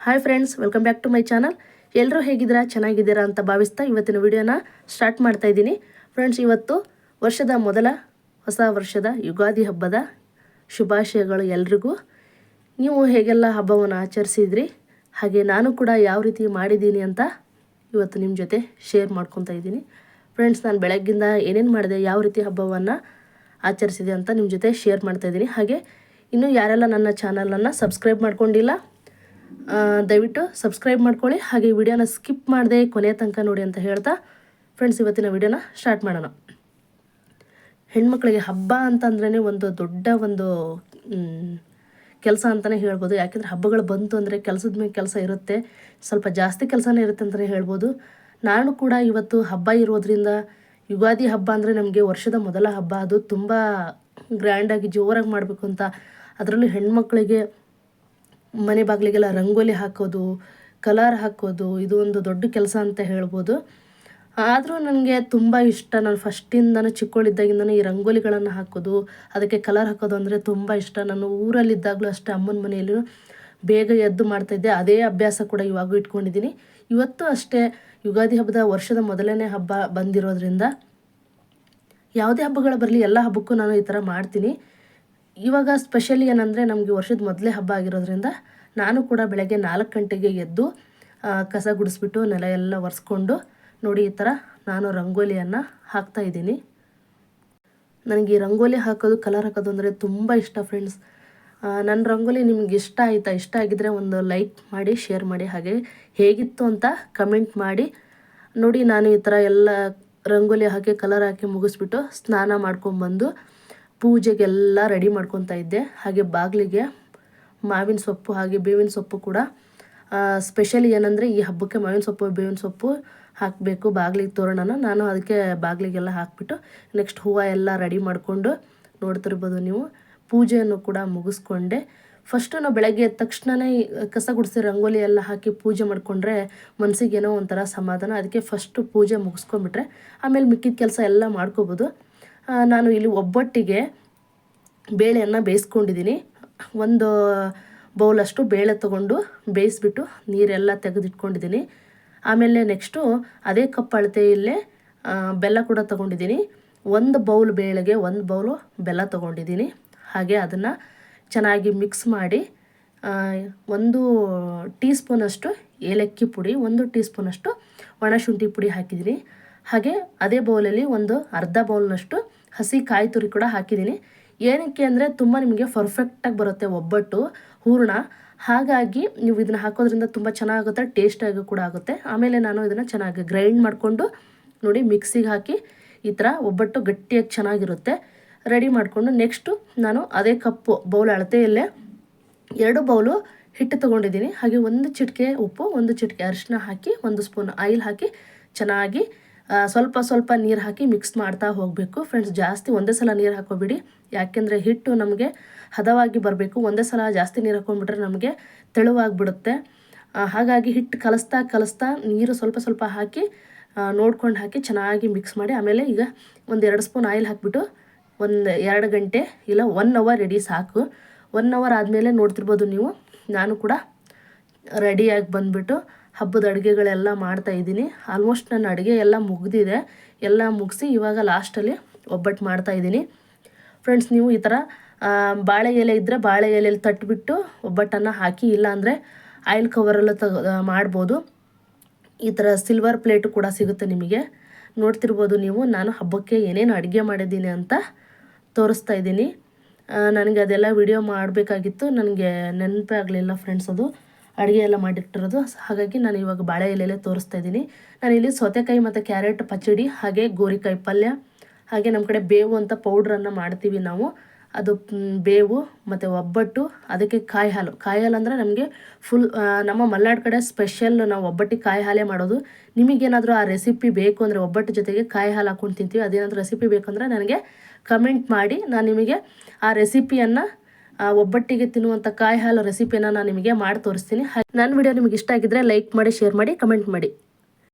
Hi friends, welcome back to my channel. ಎಲ್ಲರೂ ಹೇಗಿದ್ದೀರಾ, ಚೆನ್ನಾಗಿದ್ದೀರಾ ಅಂತ ಭಾವಿಸ್ತಾ ಇವತ್ತಿನ ವಿಡಿಯೋನ ಸ್ಟಾರ್ಟ್ ಮಾಡ್ತಾ ಇದ್ದೀನಿ. ಫ್ರೆಂಡ್ಸ್, ಇವತ್ತು ವರ್ಷದ ಮೊದಲ ಹೊಸ ವರ್ಷದ ಯುಗಾದಿ ಹಬ್ಬದ ಶುಭಾಶಯಗಳು ಎಲ್ರಿಗೂ. ನೀವು ಹೇಗೆಲ್ಲ ಹಬ್ಬವನ್ನು ಆಚರಿಸಿದ್ರಿ, ಹಾಗೆ ನಾನು ಕೂಡ ಯಾವ ರೀತಿ ಮಾಡಿದ್ದೀನಿ ಅಂತ ಇವತ್ತು ನಿಮ್ಮ ಜೊತೆ ಶೇರ್ ಮಾಡ್ಕೊತಾ ಇದ್ದೀನಿ. ಫ್ರೆಂಡ್ಸ್, ನಾನು ಬೆಳಗ್ಗಿಂದ ಏನೇನು ಮಾಡಿದೆ, ಯಾವ ರೀತಿ ಹಬ್ಬವನ್ನು ಆಚರಿಸಿದೆ ಅಂತ ನಿಮ್ಮ ಜೊತೆ ಶೇರ್ ಮಾಡ್ತಾಯಿದ್ದೀನಿ. ಹಾಗೆ ಇನ್ನೂ ಯಾರೆಲ್ಲ ನನ್ನ ಚಾನಲನ್ನು ಸಬ್ಸ್ಕ್ರೈಬ್ ಮಾಡ್ಕೊಂಡಿಲ್ಲ, ದಯವಿಟ್ಟು ಸಬ್ಸ್ಕ್ರೈಬ್ ಮಾಡ್ಕೊಳ್ಳಿ. ಹಾಗೆ ವಿಡಿಯೋನ ಸ್ಕಿಪ್ ಮಾಡದೆ ಕೊನೆಯ ತನಕ ನೋಡಿ ಅಂತ ಹೇಳ್ತಾ ಫ್ರೆಂಡ್ಸ್, ಇವತ್ತಿನ ವಿಡಿಯೋನ ಸ್ಟಾರ್ಟ್ ಮಾಡೋಣ. ಹೆಣ್ಮಕ್ಳಿಗೆ ಹಬ್ಬ ಅಂತಂದ್ರೇ ಒಂದು ದೊಡ್ಡ ಒಂದು ಕೆಲಸ ಅಂತಲೇ ಹೇಳ್ಬೋದು. ಯಾಕೆಂದರೆ ಹಬ್ಬಗಳು ಬಂತು ಅಂದರೆ ಕೆಲಸದ ಮೇಲೆ ಕೆಲಸ ಇರುತ್ತೆ, ಸ್ವಲ್ಪ ಜಾಸ್ತಿ ಕೆಲಸನೇ ಇರುತ್ತೆ ಅಂತಲೇ ಹೇಳ್ಬೋದು. ನಾನು ಕೂಡ ಇವತ್ತು ಹಬ್ಬ ಇರೋದ್ರಿಂದ, ಯುಗಾದಿ ಹಬ್ಬ ಅಂದರೆ ನಮಗೆ ವರ್ಷದ ಮೊದಲ ಹಬ್ಬ, ಅದು ತುಂಬ ಗ್ರ್ಯಾಂಡಾಗಿ ಜೋರಾಗಿ ಮಾಡಬೇಕು ಅಂತ. ಅದರಲ್ಲೂ ಹೆಣ್ಮಕ್ಳಿಗೆ ಮನೆ ಬಾಗಿಲಿಗೆಲ್ಲ ರಂಗೋಲಿ ಹಾಕೋದು, ಕಲರ್ ಹಾಕೋದು, ಇದು ಒಂದು ದೊಡ್ಡ ಕೆಲಸ ಅಂತ ಹೇಳ್ಬೋದು. ಆದರೂ ನನಗೆ ತುಂಬ ಇಷ್ಟ. ನಾನು ಫಸ್ಟಿಂದನೂ ಚಿಕ್ಕವಳಿದ್ದಾಗಿಂದನೂ ಈ ರಂಗೋಲಿಗಳನ್ನು ಹಾಕೋದು, ಅದಕ್ಕೆ ಕಲರ್ ಹಾಕೋದು ಅಂದರೆ ತುಂಬ ಇಷ್ಟ. ನಾನು ಊರಲ್ಲಿದ್ದಾಗಲೂ ಅಷ್ಟೇ, ಅಮ್ಮನ ಮನೆಯಲ್ಲೂ ಬೇಗ ಎದ್ದು ಮಾಡ್ತಾಯಿದ್ದೆ. ಅದೇ ಅಭ್ಯಾಸ ಕೂಡ ಇವಾಗೂ ಇಟ್ಕೊಂಡಿದ್ದೀನಿ. ಇವತ್ತು ಅಷ್ಟೇ, ಯುಗಾದಿ ಹಬ್ಬದ ವರ್ಷದ ಮೊದಲನೇ ಹಬ್ಬ ಬಂದಿರೋದ್ರಿಂದ ಯಾವುದೇ ಹಬ್ಬಗಳು ಬರಲಿ, ಎಲ್ಲ ಹಬ್ಬಕ್ಕೂ ನಾನು ಈ ಥರ ಮಾಡ್ತೀನಿ. ಇವಾಗ ಸ್ಪೆಷಲಿ ಏನಂದರೆ, ನಮಗೆ ವರ್ಷದ ಮೊದಲೇ ಹಬ್ಬ ಆಗಿರೋದ್ರಿಂದ ನಾನು ಕೂಡ ಬೆಳಗ್ಗೆ 4 ಗಂಟೆಗೆ ಎದ್ದು ಕಸ ಗುಡಿಸ್ಬಿಟ್ಟು ನೆಲ ಎಲ್ಲ ಒರೆಸ್ಕೊಂಡು ನೋಡಿ ಈ ಥರ ನಾನು ರಂಗೋಲಿಯನ್ನು ಹಾಕ್ತಾಯಿದ್ದೀನಿ. ನನಗೆ ಈ ರಂಗೋಲಿ ಹಾಕೋದು, ಕಲರ್ ಹಾಕೋದು ಅಂದರೆ ತುಂಬ ಇಷ್ಟ ಫ್ರೆಂಡ್ಸ್. ನನ್ನ ರಂಗೋಲಿ ನಿಮ್ಗೆ ಇಷ್ಟ ಆಯಿತಾ? ಇಷ್ಟ ಆಗಿದ್ದರೆ ಒಂದು ಲೈಕ್ ಮಾಡಿ, ಶೇರ್ ಮಾಡಿ, ಹಾಗೆ ಹೇಗಿತ್ತು ಅಂತ ಕಮೆಂಟ್ ಮಾಡಿ. ನೋಡಿ, ನಾನು ಈ ಥರ ಎಲ್ಲ ರಂಗೋಲಿ ಹಾಕಿ ಕಲರ್ ಹಾಕಿ ಮುಗಿಸ್ಬಿಟ್ಟು ಸ್ನಾನ ಮಾಡ್ಕೊಂಬಂದು ಪೂಜೆಗೆಲ್ಲ ರೆಡಿ ಮಾಡ್ಕೊತಾ ಇದ್ದೆ. ಹಾಗೆ ಬಾಗಿಲಿಗೆ ಮಾವಿನ ಸೊಪ್ಪು ಹಾಗೆ ಬೇವಿನ ಸೊಪ್ಪು ಕೂಡ ಸ್ಪೆಷಲಿ ಏನಂದರೆ, ಈ ಹಬ್ಬಕ್ಕೆ ಮಾವಿನ ಸೊಪ್ಪು ಬೇವಿನ ಸೊಪ್ಪು ಹಾಕಬೇಕು ಬಾಗಿಲಿಗೆ, ತೋರಣನ. ನಾನು ಅದಕ್ಕೆ ಬಾಗಿಲಿಗೆಲ್ಲ ಹಾಕಿಬಿಟ್ಟು ನೆಕ್ಸ್ಟ್ ಹೂವು ಎಲ್ಲ ರೆಡಿ ಮಾಡಿಕೊಂಡು ನೋಡ್ತಿರ್ಬೋದು ನೀವು. ಪೂಜೆಯನ್ನು ಕೂಡ ಮುಗಿಸ್ಕೊಂಡೆ. ಫಸ್ಟು ನಾವು ಬೆಳಗ್ಗೆ ಎದ್ದ ತಕ್ಷಣವೇ ಕಸ ಗುಡಿಸಿ ರಂಗೋಲಿ ಎಲ್ಲ ಹಾಕಿ ಪೂಜೆ ಮಾಡಿಕೊಂಡ್ರೆ ಮನಸ್ಸಿಗೇನೋ ಒಂಥರ ಸಮಾಧಾನ. ಅದಕ್ಕೆ ಫಸ್ಟು ಪೂಜೆ ಮುಗಿಸ್ಕೊಂಡ್ಬಿಟ್ರೆ ಆಮೇಲೆ ಮಿಕ್ಕಿದ ಕೆಲಸ ಎಲ್ಲ ಮಾಡ್ಕೋಬೋದು. ನಾನು ಇಲ್ಲಿ ಒಬ್ಬಟ್ಟಿಗೆ ಬೇಳೆಯನ್ನು ಬೇಯಿಸ್ಕೊಂಡಿದ್ದೀನಿ. ಒಂದು ಬೌಲಷ್ಟು ಬೇಳೆ ತೊಗೊಂಡು ಬೇಯಿಸ್ಬಿಟ್ಟು ನೀರೆಲ್ಲ ತೆಗೆದಿಟ್ಕೊಂಡಿದ್ದೀನಿ. ಆಮೇಲೆ ನೆಕ್ಸ್ಟು ಅದೇ ಕಪ್ ಅಳತೆಯಲ್ಲೇ ಬೆಲ್ಲ ಕೂಡ ತೊಗೊಂಡಿದ್ದೀನಿ. 1 ಬೌಲ್ ಬೇಳೆಗೆ 1 ಬೌಲು ಬೆಲ್ಲ ತೊಗೊಂಡಿದ್ದೀನಿ. ಹಾಗೆ ಅದನ್ನು ಚೆನ್ನಾಗಿ ಮಿಕ್ಸ್ ಮಾಡಿ 1 ಟೀ ಸ್ಪೂನಷ್ಟು ಏಲಕ್ಕಿ ಪುಡಿ, 1 ಟೀ ಸ್ಪೂನಷ್ಟು ಒಣಶುಂಠಿ ಪುಡಿ ಹಾಕಿದ್ದೀನಿ. ಹಾಗೆ ಅದೇ ಬೌಲಲ್ಲಿ ಒಂದು ಅರ್ಧ ಬೌಲ್ನಷ್ಟು ಹಸಿ ಕಾಯಿ ತುರಿ ಕೂಡ ಹಾಕಿದ್ದೀನಿ. ಏನಕ್ಕೆ ಅಂದರೆ ತುಂಬ ನಿಮಗೆ ಪರ್ಫೆಕ್ಟಾಗಿ ಬರುತ್ತೆ ಒಬ್ಬಟ್ಟು ಹೂರಣ. ಹಾಗಾಗಿ ನೀವು ಇದನ್ನು ಹಾಕೋದ್ರಿಂದ ತುಂಬ ಚೆನ್ನಾಗುತ್ತೆ, ಟೇಸ್ಟಾಗಿ ಕೂಡ ಆಗುತ್ತೆ. ಆಮೇಲೆ ನಾನು ಇದನ್ನು ಚೆನ್ನಾಗಿ ಗ್ರೈಂಡ್ ಮಾಡಿಕೊಂಡು ನೋಡಿ ಮಿಕ್ಸಿಗೆ ಹಾಕಿ ಈ ಥರ ಒಬ್ಬಟ್ಟು ಗಟ್ಟಿಯಾಗಿ ಚೆನ್ನಾಗಿರುತ್ತೆ ರೆಡಿ ಮಾಡಿಕೊಂಡು, ನೆಕ್ಸ್ಟು ನಾನು ಅದೇ ಕಪ್ಪು ಬೌಲ್ ಅಳತೆಯಲ್ಲೇ 2 ಬೌಲು ಹಿಟ್ಟು ತೊಗೊಂಡಿದ್ದೀನಿ. ಹಾಗೆ 1 ಚಿಟಿಕೆ ಉಪ್ಪು, 1 ಚಿಟಿಕೆ ಅರಿಶಿನ ಹಾಕಿ, 1 ಸ್ಪೂನ್ ಆಯಿಲ್ ಹಾಕಿ ಚೆನ್ನಾಗಿ ಸ್ವಲ್ಪ ಸ್ವಲ್ಪ ನೀರು ಹಾಕಿ ಮಿಕ್ಸ್ ಮಾಡ್ತಾ ಹೋಗಬೇಕು ಫ್ರೆಂಡ್ಸ್. ಜಾಸ್ತಿ ಒಂದೇ ಸಲ ನೀರು ಹಾಕೋಬಿಡಿ, ಯಾಕೆಂದರೆ ಹಿಟ್ಟು ನಮಗೆ ಹದವಾಗಿ ಬರಬೇಕು. ಒಂದೇ ಸಲ ಜಾಸ್ತಿ ನೀರು ಹಾಕೊಂಡ್ಬಿಟ್ರೆ ನಮಗೆ ತೆಳುವಾಗಿಬಿಡುತ್ತೆ. ಹಾಗಾಗಿ ಹಿಟ್ಟು ಕಲಿಸ್ತಾ ನೀರು ಸ್ವಲ್ಪ ಸ್ವಲ್ಪ ಹಾಕಿ ನೋಡ್ಕೊಂಡು ಹಾಕಿ ಚೆನ್ನಾಗಿ ಮಿಕ್ಸ್ ಮಾಡಿ. ಆಮೇಲೆ ಈಗ 1-2 ಸ್ಪೂನ್ ಆಯಿಲ್ ಹಾಕಿಬಿಟ್ಟು 2 ಗಂಟೆ ಇಲ್ಲ 1 ಅವರ್ ರೆಡಿ ಸಾಕು. 1 ಅವರ್ ಆದಮೇಲೆ ನೋಡ್ತಿರ್ಬೋದು ನೀವು, ನಾನು ಕೂಡ ರೆಡಿಯಾಗಿ ಬಂದುಬಿಟ್ಟು ಹಬ್ಬದ ಅಡುಗೆಗಳೆಲ್ಲ ಮಾಡ್ತಾಯಿದ್ದೀನಿ. ಆಲ್ಮೋಸ್ಟ್ ನನ್ನ ಅಡುಗೆ ಎಲ್ಲ ಮುಗಿದಿದೆ. ಎಲ್ಲ ಮುಗಿಸಿ ಇವಾಗ ಲಾಸ್ಟಲ್ಲಿ ಒಬ್ಬಟ್ಟು ಮಾಡ್ತಾಯಿದ್ದೀನಿ ಫ್ರೆಂಡ್ಸ್. ನೀವು ಈ ಥರ ಬಾಳೆ ಎಲೆ ಇದ್ದರೆ ಬಾಳೆ ಎಲೆಯಲ್ಲಿ ತಟ್ಟಿಬಿಟ್ಟು ಒಬ್ಬಟ್ಟನ್ನು ಹಾಕಿ, ಇಲ್ಲಾಂದರೆ ಆಯಿಲ್ ಕವರೆಲ್ಲ ಮಾಡ್ಬೋದು. ಈ ಥರ ಸಿಲ್ವರ್ ಪ್ಲೇಟು ಕೂಡ ಸಿಗುತ್ತೆ ನಿಮಗೆ. ನೋಡ್ತಿರ್ಬೋದು ನೀವು, ನಾನು ಹಬ್ಬಕ್ಕೆ ಏನೇನು ಅಡುಗೆ ಮಾಡಿದ್ದೀನಿ ಅಂತ ತೋರಿಸ್ತಾ ಇದ್ದೀನಿ. ನನಗೆ ಅದೆಲ್ಲ ವಿಡಿಯೋ ಮಾಡಬೇಕಾಗಿತ್ತು, ನನಗೆ ನೆನಪೇ ಆಗಲಿಲ್ಲ ಫ್ರೆಂಡ್ಸ್. ಅದು ಅಡುಗೆ ಎಲ್ಲ ಮಾಡಿಟ್ಟಿರೋದು, ಹಾಗಾಗಿ ನಾನು ಇವಾಗ ಬಾಳೆ ಎಲೆಯಲ್ಲೇ ತೋರಿಸ್ತಾ ಇದ್ದೀನಿ. ನಾನಿಲ್ಲಿ ಸೌತೆಕಾಯಿ ಮತ್ತು ಕ್ಯಾರೆಟ್ ಪಚ್ಚಡಿ, ಹಾಗೆ ಗೋರಿಕಾಯಿ ಪಲ್ಯ, ಹಾಗೆ ನಮ್ಮ ಕಡೆ ಬೇವು ಅಂತ ಪೌಡ್ರನ್ನು ಮಾಡ್ತೀವಿ ನಾವು. ಅದು ಬೇವು ಮತ್ತು ಒಬ್ಬಟ್ಟು, ಅದಕ್ಕೆ ಕಾಯಿ ಹಾಲು ಅಂದರೆ ನಮಗೆ ಫುಲ್ ನಮ್ಮ ಮಲೆನಾಡು ಕಡೆ ಸ್ಪೆಷಲ್ ನಾವು ಒಬ್ಬಟ್ಟಿಗೆ ಕಾಯಿ ಹಾಲೇ ಮಾಡೋದು. ನಿಮಗೇನಾದರೂ ಆ ರೆಸಿಪಿ ಬೇಕು ಅಂದರೆ, ಒಬ್ಬಟ್ಟು ಜೊತೆಗೆ ಕಾಯಿ ಹಾಲು ಹಾಕ್ಕೊಂಡು ತಿಂತೀವಿ, ಅದೇನಾದರೂ ರೆಸಿಪಿ ಬೇಕಂದರೆ ನನಗೆ ಕಮೆಂಟ್ ಮಾಡಿ. ನಾನು ನಿಮಗೆ ಆ ರೆಸಿಪಿಯನ್ನು, ಒಬ್ಬಟ್ಟಿಗೆ ತಿನ್ನುವಂಥ ಕಾಯಿ ಹಾಲು ರೆಸಿಪಿಯನ್ನು ನಾನು ನಿಮಗೆ ಮಾಡಿ ತೋರಿಸ್ತೀನಿ. ನನ್ನ ವಿಡಿಯೋ ನಿಮಗೆ ಇಷ್ಟ ಆಗಿದ್ದರೆ ಲೈಕ್ ಮಾಡಿ, ಶೇರ್ ಮಾಡಿ, ಕಮೆಂಟ್ ಮಾಡಿ.